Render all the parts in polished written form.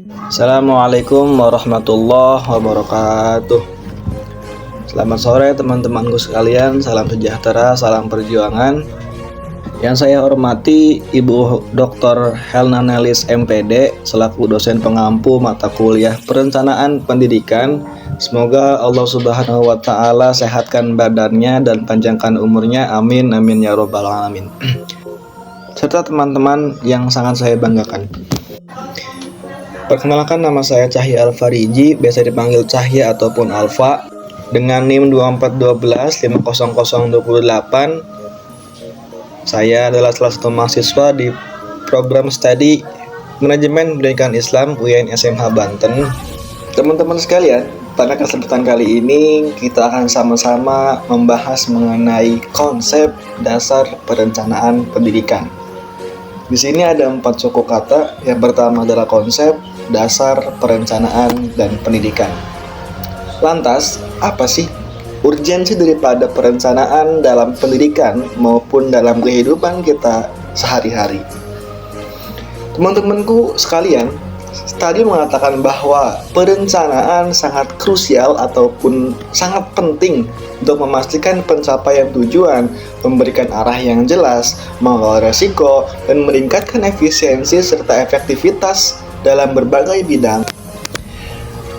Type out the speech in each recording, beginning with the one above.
Assalamualaikum warahmatullahi wabarakatuh. Selamat sore teman-temanku sekalian, salam sejahtera, salam perjuangan. Yang saya hormati Ibu Dr. Helna Nelis MPD selaku dosen pengampu mata kuliah Perencanaan Pendidikan. Semoga Allah Subhanahu wa taala sehatkan badannya dan panjangkan umurnya. Amin amin ya robbal alamin. Serta teman-teman yang sangat saya banggakan. Perkenalkan, nama saya Cahya Alfariji, biasa dipanggil Cahya ataupun Alfa, dengan NIM 241250028. Saya adalah salah satu mahasiswa di program studi Manajemen Pendidikan Islam UIN SMH Banten. Teman-teman sekalian, pada kesempatan kali ini kita akan sama-sama membahas mengenai konsep dasar perencanaan pendidikan. Di sini ada 4 suku kata. Yang pertama adalah konsep dasar perencanaan dan pendidikan. Lantas, apa sih urgensi daripada perencanaan dalam pendidikan maupun dalam kehidupan kita sehari-hari? Teman-temanku sekalian, tadi mengatakan bahwa perencanaan sangat krusial ataupun sangat penting untuk memastikan pencapaian tujuan, memberikan arah yang jelas, mengelola resiko, dan meningkatkan efisiensi serta efektivitas dalam berbagai bidang.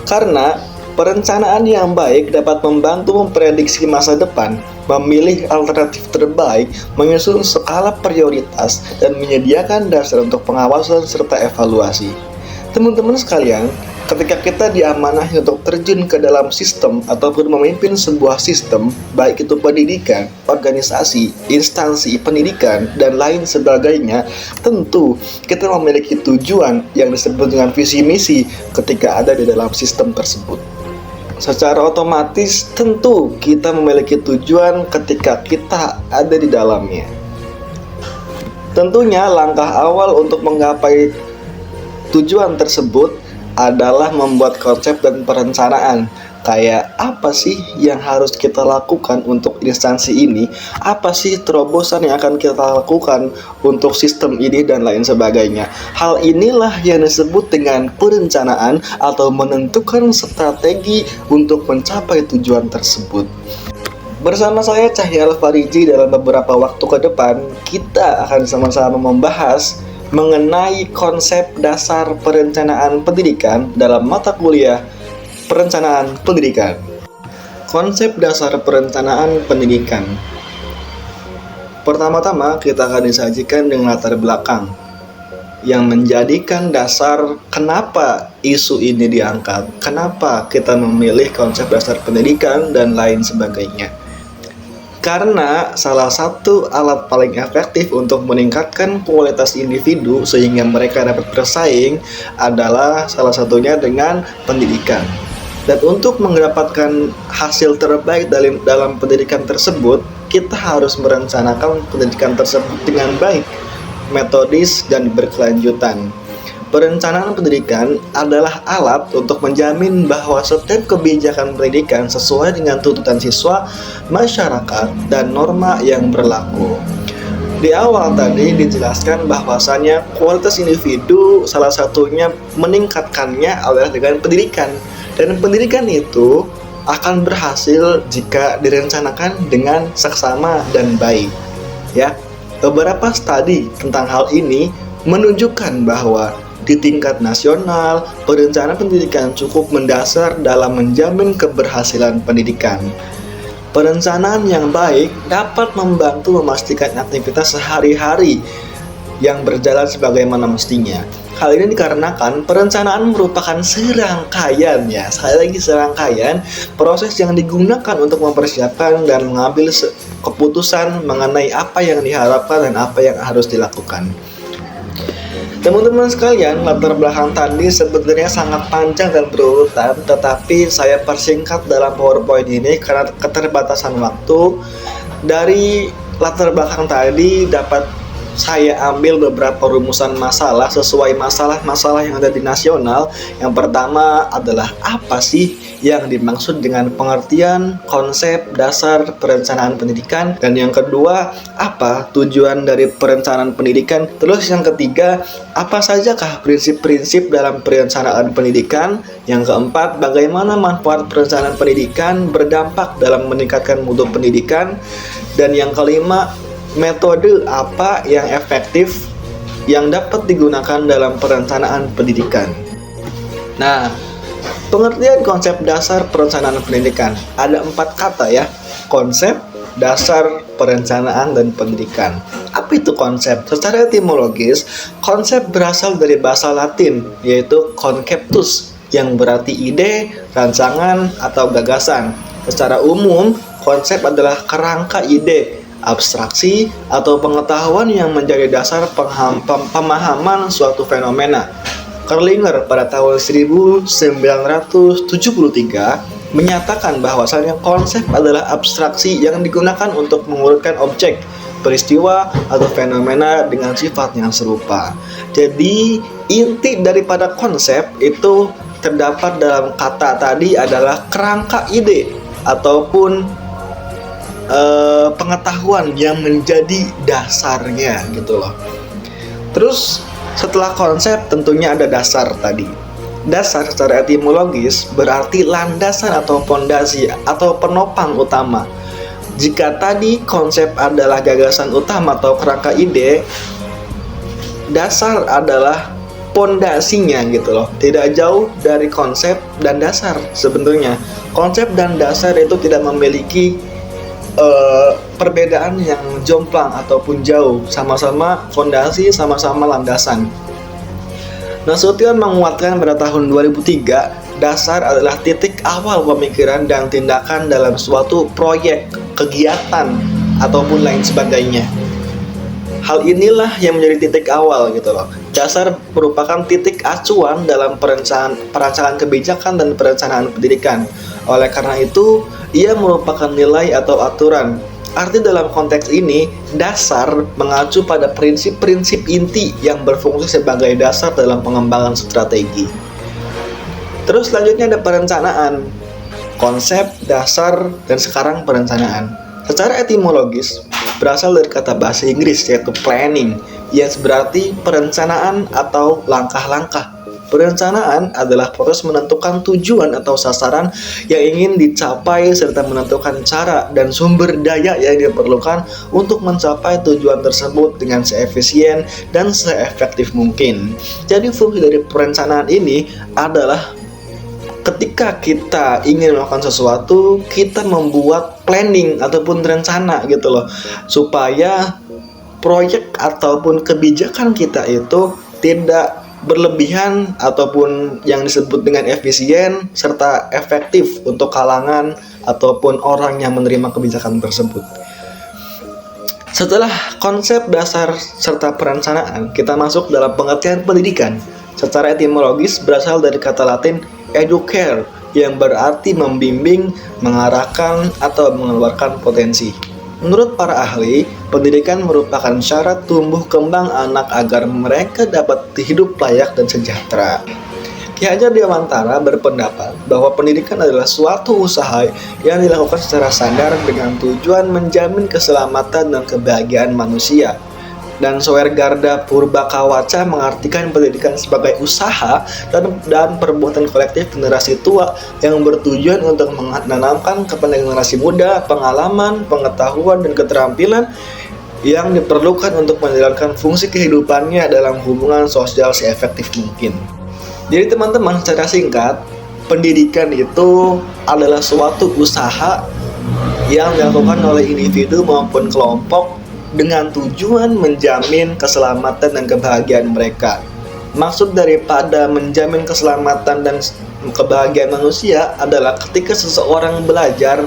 Karena perencanaan yang baik dapat membantu memprediksi masa depan, memilih alternatif terbaik, menyusun skala prioritas, dan menyediakan dasar untuk pengawasan serta evaluasi. Teman-teman sekalian, ketika kita diamanahi untuk terjun ke dalam sistem ataupun memimpin sebuah sistem, baik itu pendidikan, organisasi, instansi pendidikan, dan lain sebagainya, tentu kita memiliki tujuan yang disebut dengan visi misi ketika ada di dalam sistem tersebut. Secara otomatis tentu kita memiliki tujuan ketika kita ada di dalamnya. Tentunya langkah awal untuk menggapai tujuan tersebut adalah membuat konsep dan perencanaan. Kayak apa sih yang harus kita lakukan untuk instansi ini? Apa sih terobosan yang akan kita lakukan untuk sistem ini dan lain sebagainya? Hal inilah yang disebut dengan perencanaan atau menentukan strategi untuk mencapai tujuan tersebut. Bersama saya Cahya Alfariji, dalam beberapa waktu ke depan kita akan sama-sama membahas mengenai konsep dasar perencanaan pendidikan dalam mata kuliah Perencanaan Pendidikan. Konsep dasar perencanaan pendidikan. Pertama-tama kita akan disajikan dengan latar belakang yang menjadikan dasar kenapa isu ini diangkat, kenapa kita memilih konsep dasar pendidikan dan lain sebagainya. Karena salah satu alat paling efektif untuk meningkatkan kualitas individu sehingga mereka dapat bersaing adalah salah satunya dengan pendidikan. Dan untuk mendapatkan hasil terbaik dalam pendidikan tersebut, kita harus merencanakan pendidikan tersebut dengan baik, metodis, dan berkelanjutan. Perencanaan pendidikan adalah alat untuk menjamin bahwa setiap kebijakan pendidikan sesuai dengan tuntutan siswa, masyarakat, dan norma yang berlaku. Di awal tadi dijelaskan bahwasannya kualitas individu salah satunya meningkatkannya adalah dengan pendidikan. Dan pendidikan itu akan berhasil jika direncanakan dengan seksama dan baik. Ya, beberapa studi tentang hal ini menunjukkan bahwa di tingkat nasional, perencanaan pendidikan cukup mendasar dalam menjamin keberhasilan pendidikan. Perencanaan yang baik dapat membantu memastikan aktivitas sehari-hari yang berjalan sebagaimana mestinya. Hal ini dikarenakan perencanaan merupakan serangkaian proses yang digunakan untuk mempersiapkan dan mengambil keputusan mengenai apa yang diharapkan dan apa yang harus dilakukan. Teman-teman sekalian, latar belakang tadi sebenarnya sangat panjang dan berurutan, tetapi saya persingkat dalam PowerPoint ini karena keterbatasan waktu. Dari latar belakang tadi dapat saya ambil beberapa rumusan masalah sesuai masalah-masalah yang ada di nasional. Yang pertama adalah apa sih yang dimaksud dengan pengertian konsep dasar perencanaan pendidikan, dan yang kedua apa tujuan dari perencanaan pendidikan. Terus yang ketiga, apa sajakah prinsip-prinsip dalam perencanaan pendidikan. Yang keempat, bagaimana manfaat perencanaan pendidikan berdampak dalam meningkatkan mutu pendidikan. Dan yang kelima, metode apa yang efektif yang dapat digunakan dalam perencanaan pendidikan. Nah, pengertian konsep dasar perencanaan pendidikan ada 4 kata ya: konsep, dasar, perencanaan, dan pendidikan. Apa itu konsep? Secara etimologis, konsep berasal dari bahasa Latin, yaitu conceptus, yang berarti ide, rancangan, atau gagasan. Secara umum, konsep adalah kerangka ide, abstraksi, atau pengetahuan yang menjadi dasar pemahaman suatu fenomena. Kerlinger pada tahun 1973 menyatakan bahwasanya konsep adalah abstraksi yang digunakan untuk mengurutkan objek, peristiwa, atau fenomena dengan sifat yang serupa. Jadi, inti daripada konsep itu terdapat dalam kata tadi adalah kerangka ide ataupun pengetahuan yang menjadi dasarnya gitu loh. Terus setelah konsep tentunya ada dasar tadi. Dasar secara etimologis berarti landasan atau fondasi atau penopang utama. Jika tadi konsep adalah gagasan utama atau kerangka ide, dasar adalah pondasinya gitu loh. Tidak jauh dari konsep dan dasar sebenarnya. Konsep dan dasar itu tidak memiliki perbedaan yang jomplang ataupun jauh, sama-sama fondasi, sama-sama landasan. Nasution menguatkan pada tahun 2003, dasar adalah titik awal pemikiran dan tindakan dalam suatu proyek, kegiatan, ataupun lain sebagainya. Hal inilah yang menjadi titik awal gitu loh. Dasar merupakan titik acuan dalam perancangan kebijakan dan perencanaan pendidikan. Oleh karena itu, ia merupakan nilai atau aturan. Arti dalam konteks ini, dasar mengacu pada prinsip-prinsip inti yang berfungsi sebagai dasar dalam pengembangan strategi. Terus selanjutnya ada perencanaan, konsep, dasar, dan sekarang perencanaan. Secara etimologis, berasal dari kata bahasa Inggris yaitu planning, yang berarti perencanaan atau langkah-langkah. Perencanaan adalah proses menentukan tujuan atau sasaran yang ingin dicapai serta menentukan cara dan sumber daya yang diperlukan untuk mencapai tujuan tersebut dengan seefisien dan seefektif mungkin. Jadi fungsi dari perencanaan ini adalah ketika kita ingin melakukan sesuatu, kita membuat planning ataupun rencana gitu loh, supaya proyek ataupun kebijakan kita itu tidak berlebihan ataupun yang disebut dengan efisien serta efektif untuk kalangan ataupun orang yang menerima kebijakan tersebut. Setelah konsep dasar serta perencanaan, kita masuk dalam pengertian pendidikan. Secara etimologis berasal dari kata Latin educare, yang berarti membimbing, mengarahkan, atau mengeluarkan potensi. Menurut para ahli, pendidikan merupakan syarat tumbuh kembang anak agar mereka dapat hidup layak dan sejahtera. Ki Hajar Dewantara berpendapat bahwa pendidikan adalah suatu usaha yang dilakukan secara sadar dengan tujuan menjamin keselamatan dan kebahagiaan manusia. Dan Soergarda Purbakawaca mengartikan pendidikan sebagai usaha dan perbuatan kolektif generasi tua yang bertujuan untuk menanamkan kepada generasi muda pengalaman, pengetahuan, dan keterampilan yang diperlukan untuk menjalankan fungsi kehidupannya dalam hubungan sosial seefektif mungkin. Jadi teman-teman, secara singkat, pendidikan itu adalah suatu usaha yang dilakukan oleh individu maupun kelompok dengan tujuan menjamin keselamatan dan kebahagiaan mereka. Maksud daripada menjamin keselamatan dan kebahagiaan manusia adalah ketika seseorang belajar,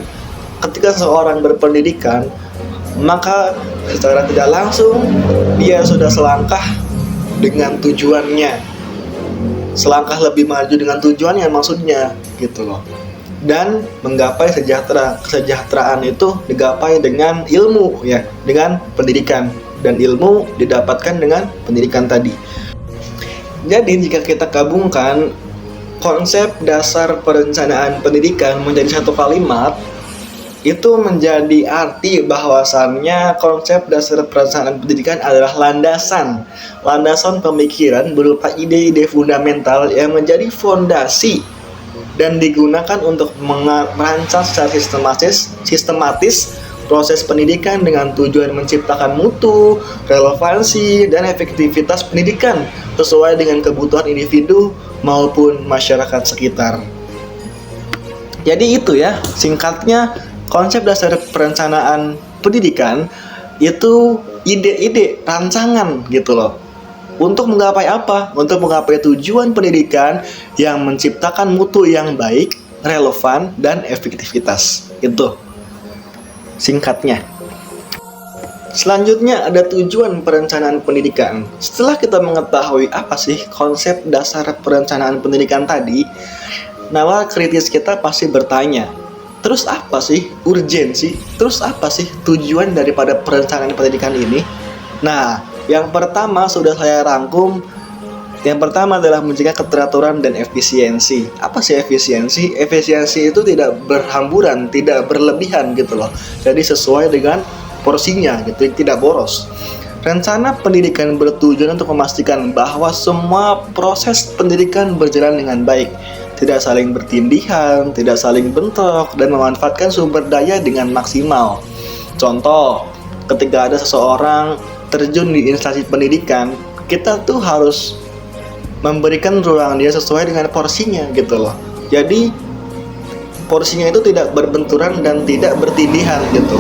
ketika seseorang berpendidikan, maka secara tidak langsung dia sudah selangkah dengan tujuannya, selangkah lebih maju dengan tujuannya maksudnya gitu loh. Dan menggapai kesejahteraan itu digapai dengan ilmu ya, dengan pendidikan. dan ilmu didapatkan dengan pendidikan tadi. Jadi jika kita gabungkan konsep dasar perencanaan pendidikan menjadi satu kalimat, itu menjadi arti bahwasannya konsep dasar perencanaan pendidikan adalah landasan pemikiran berupa ide-ide fundamental yang menjadi fondasi dan digunakan untuk merancang secara sistematis proses pendidikan dengan tujuan menciptakan mutu, relevansi, dan efektivitas pendidikan sesuai dengan kebutuhan individu maupun masyarakat sekitar. Jadi itu ya, singkatnya konsep dasar perencanaan pendidikan itu ide-ide rancangan gitu loh. Untuk menggapai apa? Untuk menggapai tujuan pendidikan yang menciptakan mutu yang baik, relevan, dan efektivitas. Itu singkatnya. Selanjutnya ada tujuan perencanaan pendidikan. Setelah kita mengetahui apa sih konsep dasar perencanaan pendidikan tadi, nalar kritis kita pasti bertanya, terus apa sih urgensi? Terus apa sih tujuan daripada perencanaan pendidikan ini? Nah, yang pertama sudah saya rangkum. Yang pertama adalah mencegah keteraturan dan efisiensi. Apa sih efisiensi? Efisiensi itu tidak berhamburan, tidak berlebihan gitu loh. Jadi sesuai dengan porsinya gitu, tidak boros. Rencana pendidikan bertujuan untuk memastikan bahwa semua proses pendidikan berjalan dengan baik, tidak saling bertindihan, tidak saling bentrok, dan memanfaatkan sumber daya dengan maksimal. Contoh, ketika ada seseorang terjun di instansi pendidikan, kita tuh harus memberikan ruang dia sesuai dengan porsinya gitu loh. Jadi porsinya itu tidak berbenturan dan tidak bertindihan gitu.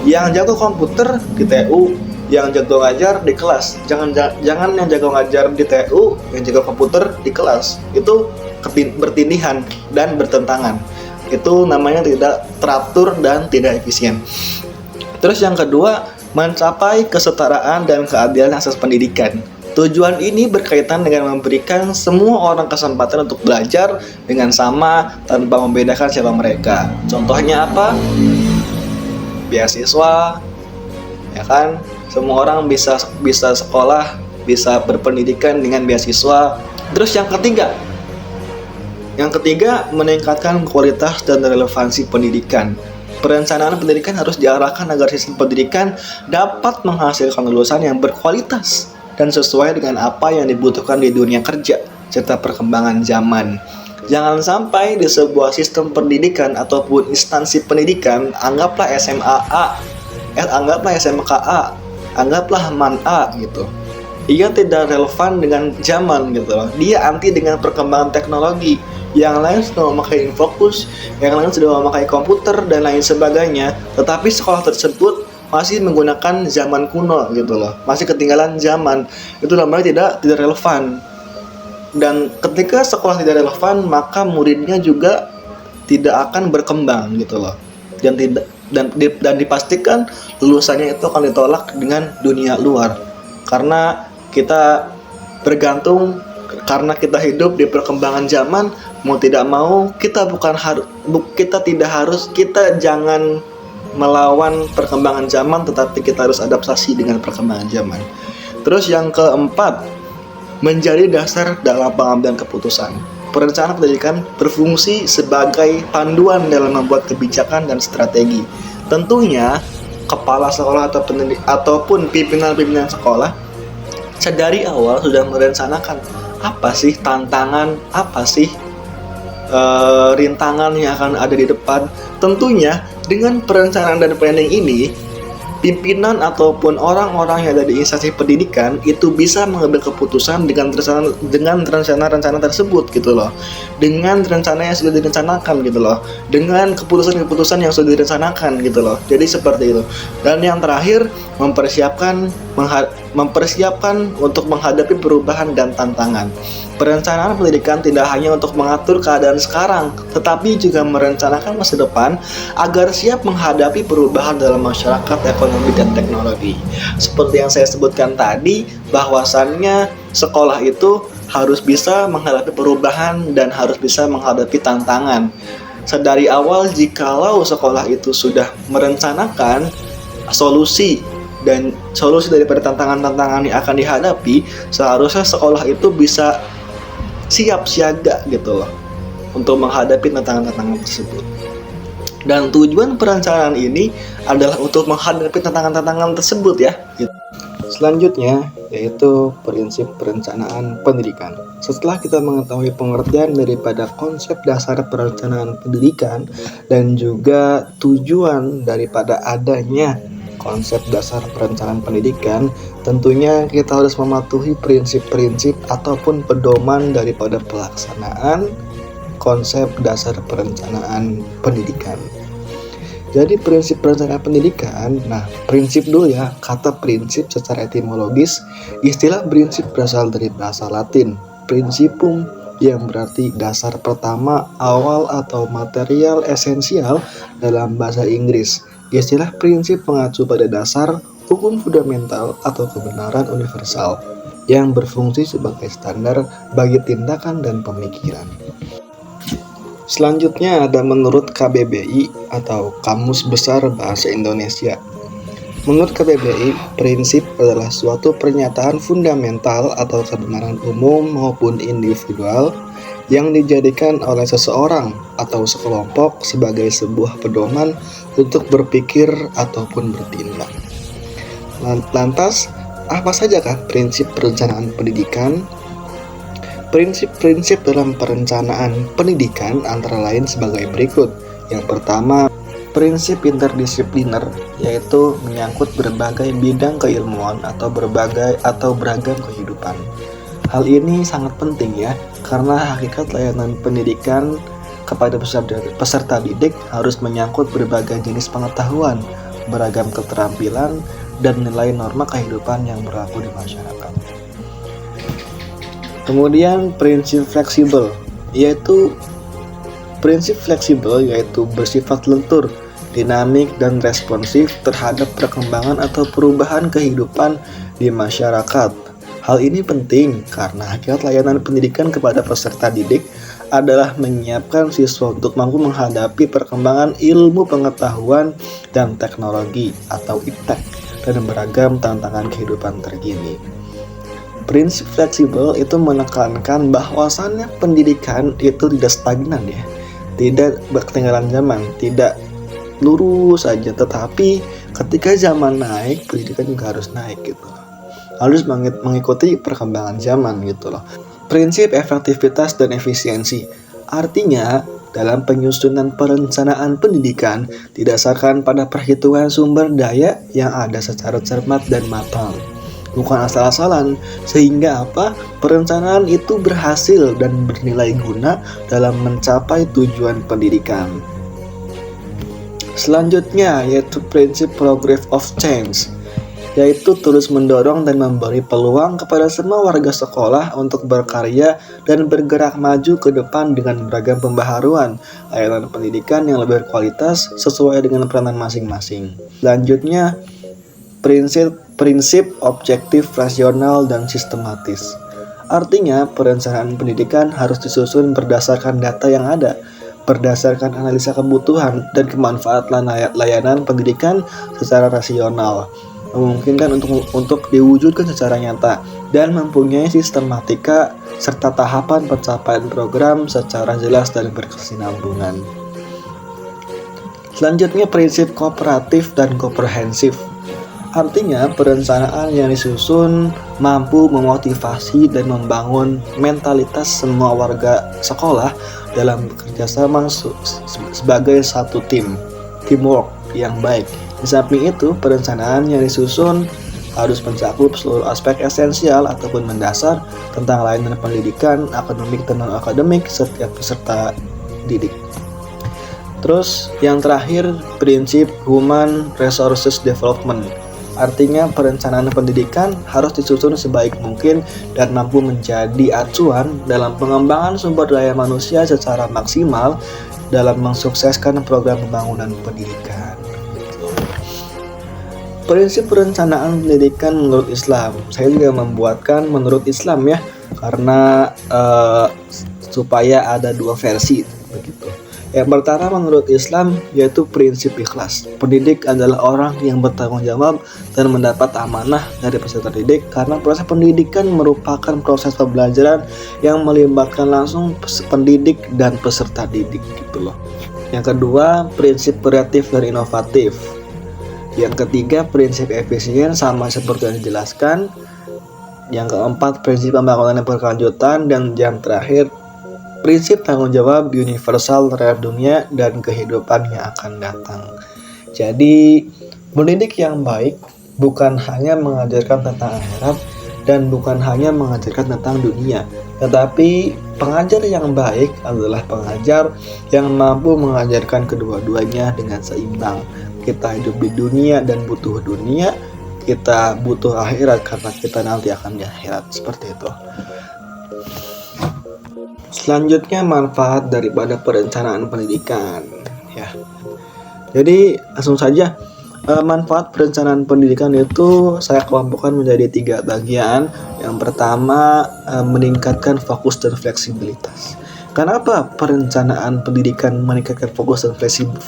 Yang jago komputer di TU, yang jago ngajar di kelas. Jangan yang jago ngajar di TU, yang jago komputer di kelas. Itu bertindihan dan bertentangan. Itu namanya tidak teratur dan tidak efisien. Terus yang kedua, mencapai kesetaraan dan keadilan akses pendidikan. Tujuan ini berkaitan dengan memberikan semua orang kesempatan untuk belajar dengan sama tanpa membedakan siapa mereka. Contohnya apa? Beasiswa, ya kan? Semua orang bisa sekolah, bisa berpendidikan dengan beasiswa. Terus yang ketiga, meningkatkan kualitas dan relevansi pendidikan. Perencanaan pendidikan harus diarahkan agar sistem pendidikan dapat menghasilkan lulusan yang berkualitas dan sesuai dengan apa yang dibutuhkan di dunia kerja serta perkembangan zaman. Jangan sampai di sebuah sistem pendidikan ataupun instansi pendidikan, anggaplah SMA anggaplah SMKA, anggaplah MAN-A gitu, ia tidak relevan dengan zaman gitu loh. Dia anti dengan perkembangan teknologi. Yang lain sudah memakai Infocus, yang lain sudah memakai komputer dan lain sebagainya, tetapi sekolah tersebut masih menggunakan zaman kuno gitu loh, masih ketinggalan zaman. Itu namanya tidak relevan. Dan ketika sekolah tidak relevan, maka muridnya juga tidak akan berkembang gitu loh. Dan dipastikan lulusannya itu akan ditolak dengan dunia luar. Karena kita bergantung, karena kita hidup di perkembangan zaman, mau tidak mau kita jangan melawan perkembangan zaman, tetapi kita harus adaptasi dengan perkembangan zaman. Terus yang keempat, menjadi dasar dalam pengambilan keputusan. Perencanaan pendidikan berfungsi sebagai panduan dalam membuat kebijakan dan strategi. Tentunya kepala sekolah ataupun pimpinan sekolah sedari awal sudah merencanakan apa sih tantangan, apa sih rintangan yang akan ada di depan. Tentunya dengan perencanaan dan planning ini, pimpinan ataupun orang-orang yang ada di instansi pendidikan itu bisa mengambil keputusan dengan rencana tersebut gitu loh, dengan rencana yang sudah direncanakan gitu loh, dengan keputusan-keputusan yang sudah direncanakan gitu loh. Jadi seperti itu. Dan yang terakhir, mempersiapkan untuk menghadapi perubahan dan tantangan. Perencanaan pendidikan tidak hanya untuk mengatur keadaan sekarang, tetapi juga merencanakan masa depan agar siap menghadapi perubahan dalam masyarakat, ekonomi, dan teknologi. Seperti yang saya sebutkan tadi, bahwasannya sekolah itu harus bisa menghadapi perubahan dan harus bisa menghadapi tantangan. Sedari awal, jikalau sekolah itu sudah merencanakan solusi dan solusi daripada tantangan-tantangan yang akan dihadapi, seharusnya sekolah itu bisa siap siaga gitu loh untuk menghadapi tantangan-tantangan tersebut. Dan tujuan perencanaan ini adalah untuk menghadapi tantangan-tantangan tersebut ya. Selanjutnya yaitu prinsip perencanaan pendidikan. Setelah kita mengetahui pengertian daripada konsep dasar perencanaan pendidikan dan juga tujuan daripada adanya konsep dasar perencanaan pendidikan, tentunya kita harus mematuhi prinsip-prinsip ataupun pedoman daripada pelaksanaan konsep dasar perencanaan pendidikan. Jadi prinsip perencanaan pendidikan, prinsip dulu ya, kata prinsip secara etimologis, istilah prinsip berasal dari bahasa Latin, principum, yang berarti dasar pertama, awal atau material esensial dalam bahasa Inggris. Istilah prinsip mengacu pada dasar, hukum fundamental atau kebenaran universal yang berfungsi sebagai standar bagi tindakan dan pemikiran. Selanjutnya ada menurut KBBI atau Kamus Besar Bahasa Indonesia. Menurut KBBI, prinsip adalah suatu pernyataan fundamental atau kebenaran umum maupun individual yang dijadikan oleh seseorang atau sekelompok sebagai sebuah pedoman untuk berpikir ataupun bertindak. Lantas, apa sajakah prinsip perencanaan pendidikan? Prinsip-prinsip dalam perencanaan pendidikan antara lain sebagai berikut. Yang pertama, prinsip interdisipliner, yaitu menyangkut berbagai bidang keilmuan atau beragam kehidupan. Hal ini sangat penting ya, karena hakikat layanan pendidikan kepada peserta didik harus menyangkut berbagai jenis pengetahuan, beragam keterampilan, dan nilai norma kehidupan yang berlaku di masyarakat. Kemudian prinsip fleksibel, yaitu bersifat lentur, dinamik, dan responsif terhadap perkembangan atau perubahan kehidupan di masyarakat. Hal ini penting karena hakikat layanan pendidikan kepada peserta didik adalah menyiapkan siswa untuk mampu menghadapi perkembangan ilmu pengetahuan dan teknologi atau iptek dan beragam tantangan kehidupan terkini. Prinsip fleksibel itu menekankan bahwasannya pendidikan itu tidak stagnan ya, tidak ketinggalan zaman, tidak lurus saja, tetapi ketika zaman naik, pendidikan juga harus naik gitu. Harus mengikuti perkembangan zaman gitu loh. Prinsip efektivitas dan efisiensi, artinya dalam penyusunan perencanaan pendidikan didasarkan pada perhitungan sumber daya yang ada secara cermat dan matang, bukan asal-asalan, sehingga perencanaan itu berhasil dan bernilai guna dalam mencapai tujuan pendidikan. Selanjutnya yaitu prinsip progress of change, yaitu terus mendorong dan memberi peluang kepada semua warga sekolah untuk berkarya dan bergerak maju ke depan dengan beragam pembaharuan layanan pendidikan yang lebih berkualitas sesuai dengan peranan masing-masing. Selanjutnya prinsip objektif, rasional, dan sistematis. Artinya, perencanaan pendidikan harus disusun berdasarkan data yang ada, berdasarkan analisa kebutuhan dan kemanfaatan layanan pendidikan secara rasional, memungkinkan untuk diwujudkan secara nyata, dan mempunyai sistematika serta tahapan pencapaian program secara jelas dan berkesinambungan. Selanjutnya, prinsip kooperatif dan komprehensif. Artinya, perencanaan yang disusun mampu memotivasi dan membangun mentalitas semua warga sekolah dalam bekerjasama sebagai satu teamwork yang baik. Di samping itu, perencanaan yang disusun harus mencakup seluruh aspek esensial ataupun mendasar tentang layanan pendidikan, akademik dan non-akademik setiap peserta didik. Terus, yang terakhir, prinsip Human Resources Development. Artinya, perencanaan pendidikan harus disusun sebaik mungkin dan mampu menjadi acuan dalam pengembangan sumber daya manusia secara maksimal dalam mensukseskan program pembangunan pendidikan. Prinsip perencanaan pendidikan menurut Islam. Saya juga membuatkan menurut Islam ya, karena supaya ada dua versi begitu. Yang pertama menurut Islam yaitu prinsip ikhlas. Pendidik adalah orang yang bertanggung jawab dan mendapat amanah dari peserta didik, karena proses pendidikan merupakan proses pembelajaran yang melibatkan langsung pendidik dan peserta didik gitu loh. Yang kedua, prinsip kreatif dan inovatif. Yang ketiga, prinsip efisien sama seperti yang dijelaskan. Yang keempat, prinsip pembangunan yang berkelanjutan. Dan yang terakhir, prinsip tanggung jawab universal terhadap dunia dan kehidupan yang akan datang. Jadi, mendidik yang baik bukan hanya mengajarkan tentang akhirat dan bukan hanya mengajarkan tentang dunia, tetapi pengajar yang baik adalah pengajar yang mampu mengajarkan kedua-duanya dengan seimbang. Kita hidup di dunia dan butuh dunia, kita butuh akhirat karena kita nanti akan di akhirat, seperti itu. Selanjutnya, manfaat daripada perencanaan pendidikan ya. Jadi langsung saja, manfaat perencanaan pendidikan itu saya kelompokkan menjadi 3 bagian. Yang pertama, meningkatkan fokus dan fleksibilitas. Kenapa perencanaan pendidikan meningkatkan fokus dan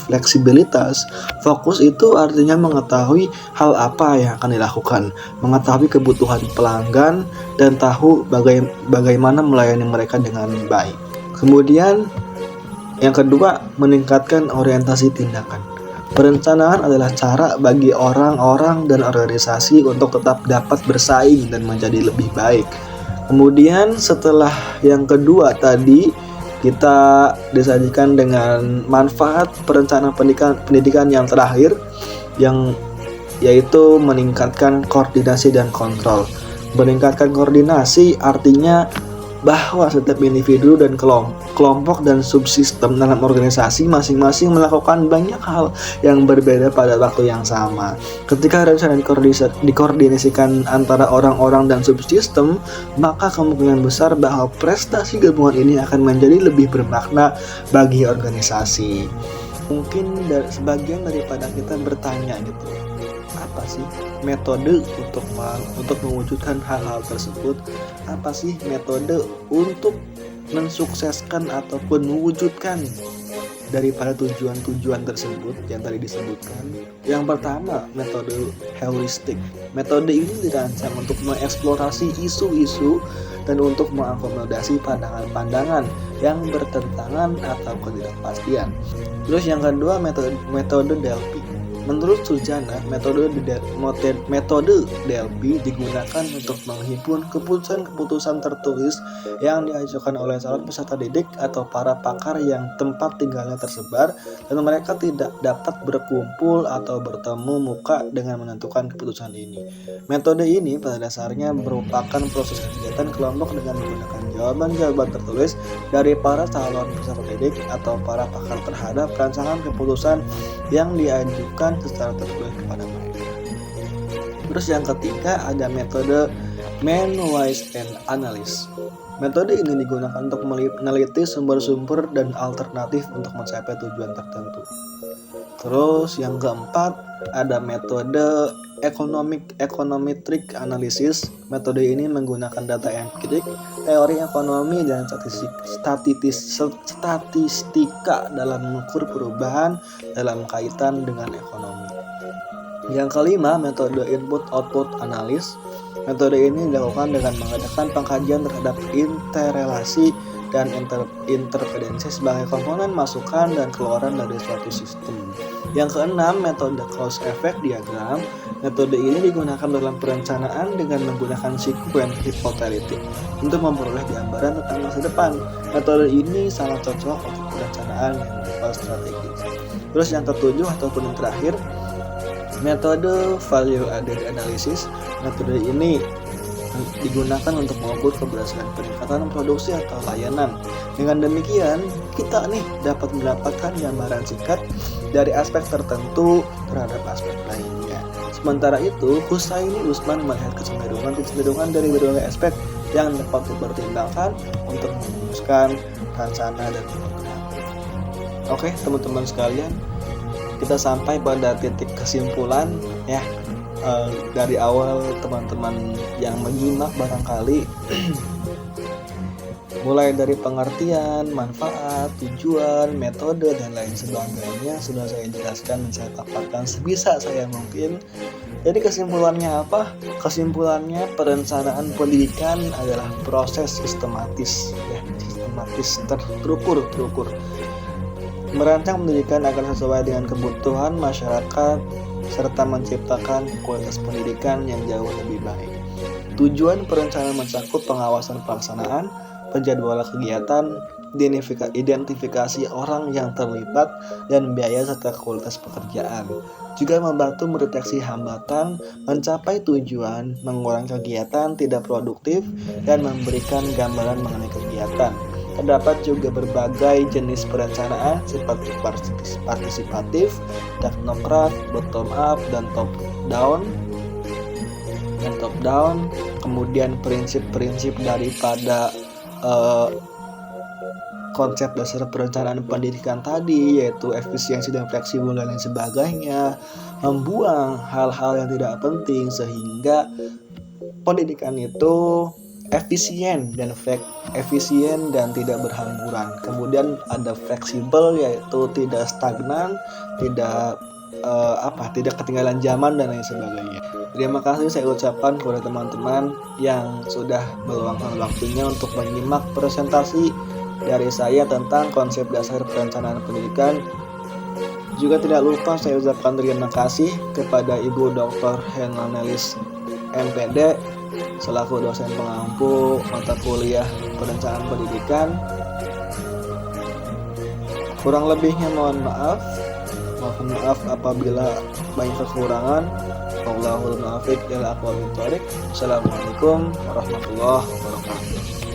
fleksibilitas? Fokus itu artinya mengetahui hal apa yang akan dilakukan, mengetahui kebutuhan pelanggan, dan tahu bagaimana melayani mereka dengan baik. Kemudian yang kedua, meningkatkan orientasi tindakan. Perencanaan adalah cara bagi orang-orang dan organisasi untuk tetap dapat bersaing dan menjadi lebih baik. Kemudian setelah yang kedua tadi, kita disajikan dengan manfaat perencanaan pendidikan yang terakhir, yang yaitu meningkatkan koordinasi dan kontrol. Meningkatkan koordinasi artinya bahwa setiap individu dan kelompok dan subsistem dalam organisasi masing-masing melakukan banyak hal yang berbeda pada waktu yang sama. Ketika rencana dikoordinasikan antara orang-orang dan subsistem, maka kemungkinan besar bahwa prestasi gabungan ini akan menjadi lebih bermakna bagi organisasi. Mungkin sebagian daripada kita bertanya gitu, apa sih metode untuk mewujudkan hal-hal tersebut? Apa sih metode untuk mensukseskan ataupun mewujudkan daripada tujuan-tujuan tersebut yang tadi disebutkan? Yang pertama, metode heuristik. Metode ini dirancang untuk mengeksplorasi isu-isu dan untuk mengakomodasi pandangan-pandangan yang bertentangan atau ketidakpastian. Terus yang kedua, metode Delphi. Menurut Suljana, metode Delphi digunakan untuk menghimpun keputusan-keputusan tertulis yang diajukan oleh calon peserta didik atau para pakar yang tempat tinggalnya tersebar dan mereka tidak dapat berkumpul atau bertemu muka dengan menentukan keputusan ini. Metode ini pada dasarnya merupakan proses kegiatan kelompok dengan menggunakan jawaban-jawaban tertulis dari para calon peserta didik atau para pakar terhadap rancangan keputusan yang diajukan secara tertulis kepada mereka. Terus yang ketiga, ada metode Man-Wise and Analysis. Metode ini digunakan untuk meneliti sumber-sumber dan alternatif untuk mencapai tujuan tertentu. Terus yang keempat, ada metode Econometric Analysis. Metode ini menggunakan data empirik, teori ekonomi, dan statistika dalam mengukur perubahan dalam kaitan dengan ekonomi. Yang kelima, metode Input-Output Analysis. Metode ini dilakukan dengan mengadakan pengkajian terhadap interrelasi dan interdependensi sebagai komponen masukan dan keluaran dari suatu sistem. Yang keenam, metode Cause Effect Diagram. Metode ini digunakan dalam perencanaan dengan menggunakan sequence hypothetical untuk memperoleh gambaran tentang masa depan. Metode ini sangat cocok untuk perencanaan yang bersifat strategis. Terus yang ketujuh ataupun yang terakhir, metode Value Added Analysis. Metode ini digunakan untuk mengukur keberhasilan peningkatan produksi atau layanan. Dengan demikian, kita dapat mendapatkan gambaran singkat dari aspek tertentu terhadap aspek lainnya. Sementara itu, Husaini Usman melihat kecenderungan dari berbagai aspek yang dapat dipertimbangkan untuk merumuskan rencana dan program. Oke, teman-teman sekalian, kita sampai pada titik kesimpulan ya. Dari awal teman-teman yang menyimak barangkali Mulai dari pengertian, manfaat, tujuan, metode, dan lain sebagainya sudah saya jelaskan dan saya paparkan sebisa saya mungkin. Jadi kesimpulannya apa? Kesimpulannya perencanaan pendidikan adalah proses sistematis, terukur. Merancang pendidikan agar sesuai dengan kebutuhan masyarakat serta menciptakan kualitas pendidikan yang jauh lebih baik. Tujuan perencanaan mencakup pengawasan pelaksanaan, penjadwalan kegiatan, identifikasi orang yang terlibat, dan biaya serta kualitas pekerjaan. Juga membantu mendeteksi hambatan, mencapai tujuan, mengurangi kegiatan tidak produktif, dan memberikan gambaran mengenai kegiatan. Terdapat juga berbagai jenis perencanaan seperti partisipatif, teknokrat, bottom up, dan top down. Kemudian prinsip-prinsip daripada konsep dasar perencanaan pendidikan tadi, yaitu efisiensi dan fleksibel dan lain sebagainya, membuang hal-hal yang tidak penting sehingga pendidikan itu efisien dan tidak berhamburan. Kemudian ada fleksibel, yaitu tidak stagnan, tidak ketinggalan zaman dan lain sebagainya. Terima kasih saya ucapkan kepada teman-teman yang sudah meluangkan waktunya untuk menyimak presentasi dari saya tentang konsep dasar perencanaan pendidikan. Juga tidak lupa saya ucapkan terima kasih kepada Ibu Dr. Hena Nelis MPD selaku dosen pengampu mata kuliah perencanaan pendidikan. Kurang lebihnya mohon maaf apabila banyak kekurangan. Wallahul muwaffiq ila aqwamit thoriq. Assalamualaikum warahmatullahi wabarakatuh.